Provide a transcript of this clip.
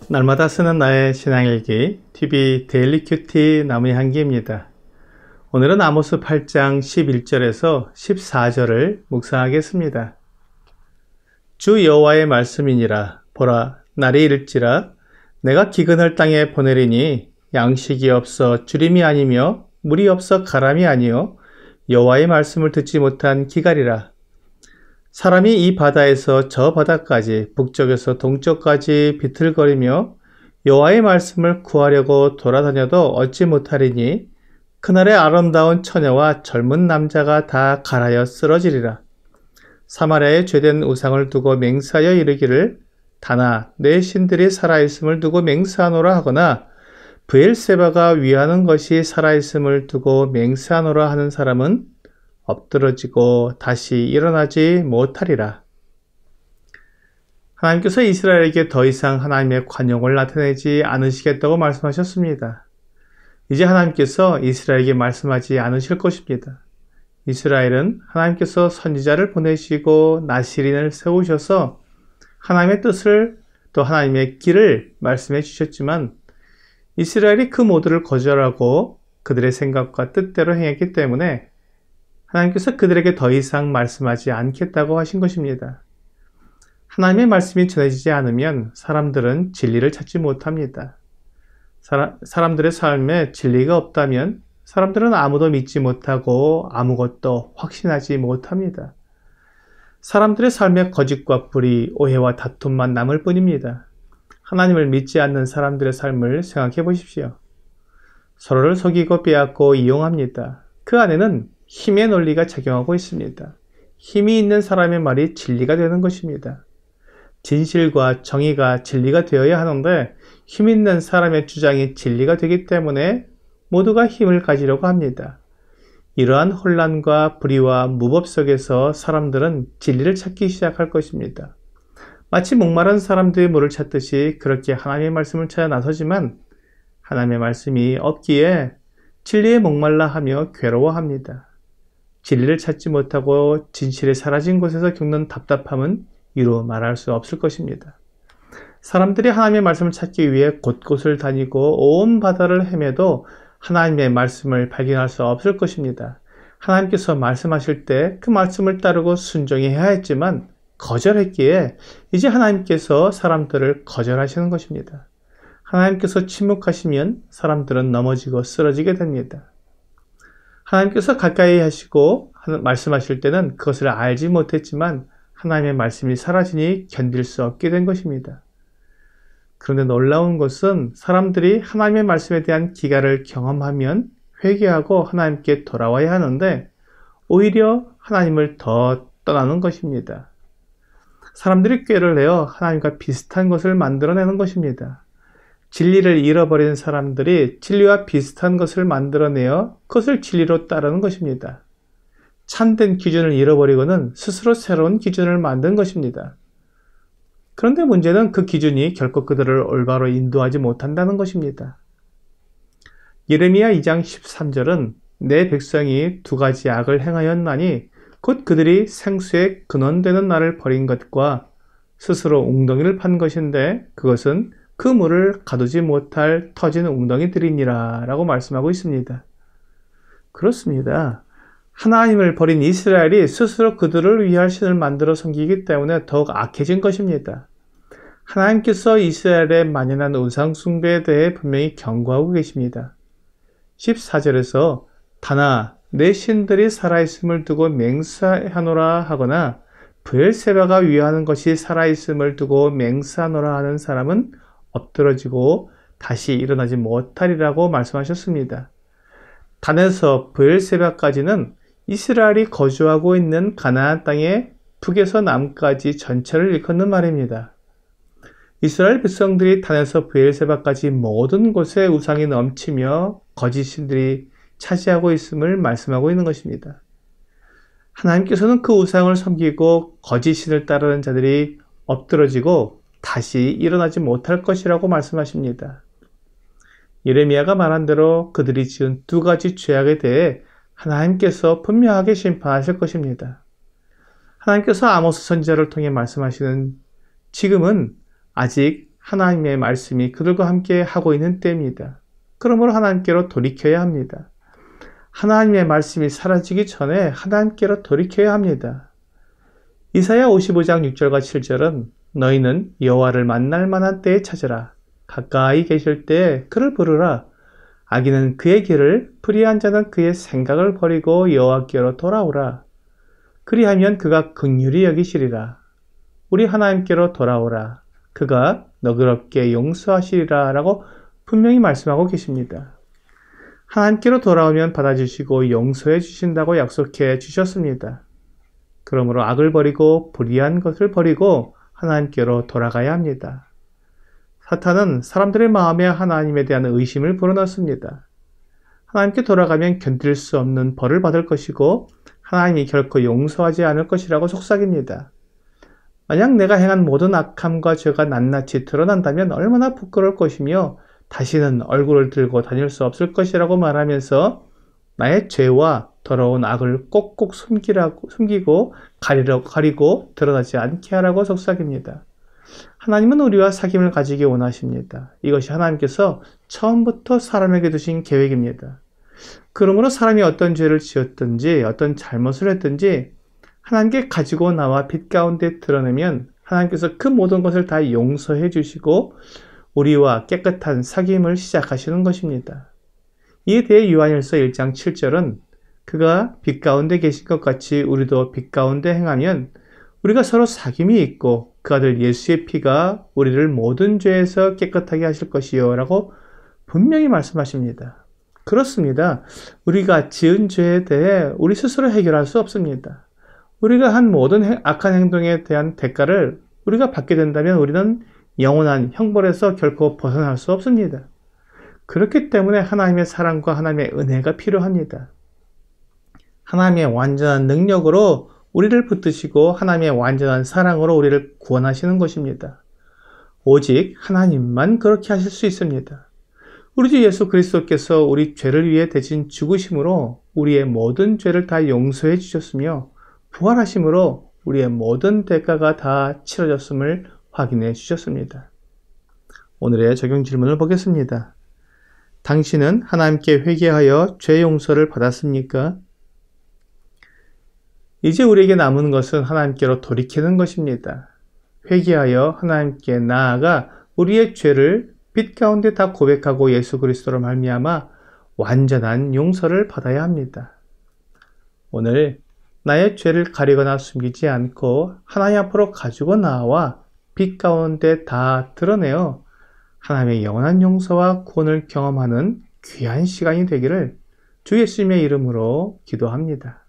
날마다 쓰는 나의 신앙일기 TV 데일리 큐티 나무의 향기입니다. 오늘은 아모스 8장 11절에서 14절을 묵상하겠습니다. 주 여호와의 말씀이니라. 보라, 날이 이를지라. 내가 기근을 땅에 보내리니 양식이 없어 주림이 아니며 물이 없어 가람이 아니요 여호와의 말씀을 듣지 못한 기갈이라. 사람이 이 바다에서 저 바다까지 북쪽에서 동쪽까지 비틀거리며 여호와의 말씀을 구하려고 돌아다녀도 얻지 못하리니 그날의 아름다운 처녀와 젊은 남자가 다 갈아여 쓰러지리라. 사마리아에 죄된 우상을 두고 맹세하여 이르기를 다나 내 신들이 살아있음을 두고 맹세하노라 하거나 브엘세바가 위하는 것이 살아있음을 두고 맹세하노라 하는 사람은 엎드러지고 다시 일어나지 못하리라. 하나님께서 이스라엘에게 더 이상 하나님의 관용을 나타내지 않으시겠다고 말씀하셨습니다. 이제 하나님께서 이스라엘에게 말씀하지 않으실 것입니다. 이스라엘은 하나님께서 선지자를 보내시고 나시린을 세우셔서 하나님의 뜻을 또 하나님의 길을 말씀해 주셨지만 이스라엘이 그 모두를 거절하고 그들의 생각과 뜻대로 행했기 때문에 하나님께서 그들에게 더 이상 말씀하지 않겠다고 하신 것입니다. 하나님의 말씀이 전해지지 않으면 사람들은 진리를 찾지 못합니다. 사람들의 삶에 진리가 없다면 사람들은 아무도 믿지 못하고 아무것도 확신하지 못합니다. 사람들의 삶에 거짓과 불의, 오해와 다툼만 남을 뿐입니다. 하나님을 믿지 않는 사람들의 삶을 생각해 보십시오. 서로를 속이고 빼앗고 이용합니다. 그 안에는 힘의 논리가 작용하고 있습니다. 힘이 있는 사람의 말이 진리가 되는 것입니다. 진실과 정의가 진리가 되어야 하는데 힘 있는 사람의 주장이 진리가 되기 때문에 모두가 힘을 가지려고 합니다. 이러한 혼란과 불의와 무법 속에서 사람들은 진리를 찾기 시작할 것입니다. 마치 목마른 사람들이 물을 찾듯이 그렇게 하나님의 말씀을 찾아 나서지만 하나님의 말씀이 없기에 진리에 목말라 하며 괴로워합니다. 진리를 찾지 못하고 진실이 사라진 곳에서 겪는 답답함은 이루 말할 수 없을 것입니다. 사람들이 하나님의 말씀을 찾기 위해 곳곳을 다니고 온 바다를 헤매도 하나님의 말씀을 발견할 수 없을 것입니다. 하나님께서 말씀하실 때 그 말씀을 따르고 순종해야 했지만 거절했기에 이제 하나님께서 사람들을 거절하시는 것입니다. 하나님께서 침묵하시면 사람들은 넘어지고 쓰러지게 됩니다. 하나님께서 가까이 하시고 말씀하실 때는 그것을 알지 못했지만 하나님의 말씀이 사라지니 견딜 수 없게 된 것입니다. 그런데 놀라운 것은 사람들이 하나님의 말씀에 대한 기갈을 경험하면 회개하고 하나님께 돌아와야 하는데 오히려 하나님을 더 떠나는 것입니다. 사람들이 꾀를 내어 하나님과 비슷한 것을 만들어내는 것입니다. 진리를 잃어버린 사람들이 진리와 비슷한 것을 만들어내어 그것을 진리로 따르는 것입니다. 참된 기준을 잃어버리고는 스스로 새로운 기준을 만든 것입니다. 그런데 문제는 그 기준이 결코 그들을 올바로 인도하지 못한다는 것입니다. 예레미야 2장 13절은 내 백성이 두 가지 악을 행하였나니 곧 그들이 생수의 근원되는 나를 버린 것과 스스로 웅덩이를 판 것인데 그것은 그 물을 가두지 못할 터진 웅덩이들이니라 라고 말씀하고 있습니다. 그렇습니다. 하나님을 버린 이스라엘이 스스로 그들을 위할 신을 만들어 섬기기 때문에 더욱 악해진 것입니다. 하나님께서 이스라엘의 만연한 우상 숭배에 대해 분명히 경고하고 계십니다. 14절에서 다나 내 신들이 살아있음을 두고 맹세하노라 하거나 브엘세바가 위하는 것이 살아있음을 두고 맹세하노라 하는 사람은 엎드러지고 다시 일어나지 못하리라고 말씀하셨습니다. 단에서 브엘세바까지는 이스라엘이 거주하고 있는 가나안 땅의 북에서 남까지 전체를 일컫는 말입니다. 이스라엘 백성들이 단에서 브엘세바까지 모든 곳에 우상이 넘치며 거짓 신들이 차지하고 있음을 말씀하고 있는 것입니다. 하나님께서는 그 우상을 섬기고 거짓 신을 따르는 자들이 엎드러지고 다시 일어나지 못할 것이라고 말씀하십니다. 예레미야가 말한 대로 그들이 지은 두 가지 죄악에 대해 하나님께서 분명하게 심판하실 것입니다. 하나님께서 아모스 선지자를 통해 말씀하시는 지금은 아직 하나님의 말씀이 그들과 함께 하고 있는 때입니다. 그러므로 하나님께로 돌이켜야 합니다. 하나님의 말씀이 사라지기 전에 하나님께로 돌이켜야 합니다. 이사야 55장 6절과 7절은 너희는 여호와를 만날 만한 때에 찾으라. 가까이 계실 때에 그를 부르라. 악인은 그의 길을, 불의한 자는 그의 생각을 버리고 여호와께로 돌아오라. 그리하면 그가 긍휼히 여기시리라. 우리 하나님께로 돌아오라. 그가 너그럽게 용서하시리라 라고 분명히 말씀하고 계십니다. 하나님께로 돌아오면 받아주시고 용서해 주신다고 약속해 주셨습니다. 그러므로 악을 버리고 불의한 것을 버리고 하나님께로 돌아가야 합니다. 사탄은 사람들의 마음에 하나님에 대한 의심을 불어넣습니다. 하나님께 돌아가면 견딜 수 없는 벌을 받을 것이고 하나님이 결코 용서하지 않을 것이라고 속삭입니다. 만약 내가 행한 모든 악함과 죄가 낱낱이 드러난다면 얼마나 부끄러울 것이며 다시는 얼굴을 들고 다닐 수 없을 것이라고 말하면서 나의 죄와 더러운 악을 꼭꼭 숨기고 가리고 드러나지 않게 하라고 속삭입니다. 하나님은 우리와 사귐을 가지기 원하십니다. 이것이 하나님께서 처음부터 사람에게 두신 계획입니다. 그러므로 사람이 어떤 죄를 지었든지 어떤 잘못을 했든지 하나님께 가지고 나와 빛 가운데 드러내면 하나님께서 그 모든 것을 다 용서해 주시고 우리와 깨끗한 사귐을 시작하시는 것입니다. 이에 대해 요한일서 1장 7절은 그가 빛 가운데 계신 것 같이 우리도 빛 가운데 행하면 우리가 서로 사귐이 있고 그 아들 예수의 피가 우리를 모든 죄에서 깨끗하게 하실 것이요 라고 분명히 말씀하십니다. 그렇습니다. 우리가 지은 죄에 대해 우리 스스로 해결할 수 없습니다. 우리가 한 모든 악한 행동에 대한 대가를 우리가 받게 된다면 우리는 영원한 형벌에서 결코 벗어날 수 없습니다. 그렇기 때문에 하나님의 사랑과 하나님의 은혜가 필요합니다. 하나님의 완전한 능력으로 우리를 붙드시고 하나님의 완전한 사랑으로 우리를 구원하시는 것입니다. 오직 하나님만 그렇게 하실 수 있습니다. 우리 주 예수 그리스도께서 우리 죄를 위해 대신 죽으심으로 우리의 모든 죄를 다 용서해 주셨으며 부활하심으로 우리의 모든 대가가 다 치러졌음을 확인해 주셨습니다. 오늘의 적용 질문을 보겠습니다. 당신은 하나님께 회개하여 죄 용서를 받았습니까? 이제 우리에게 남은 것은 하나님께로 돌이키는 것입니다. 회개하여 하나님께 나아가 우리의 죄를 빛 가운데 다 고백하고 예수 그리스도로 말미암아 완전한 용서를 받아야 합니다. 오늘 나의 죄를 가리거나 숨기지 않고 하나님 앞으로 가지고 나와 빛 가운데 다 드러내어 하나님의 영원한 용서와 구원을 경험하는 귀한 시간이 되기를 주 예수님의 이름으로 기도합니다.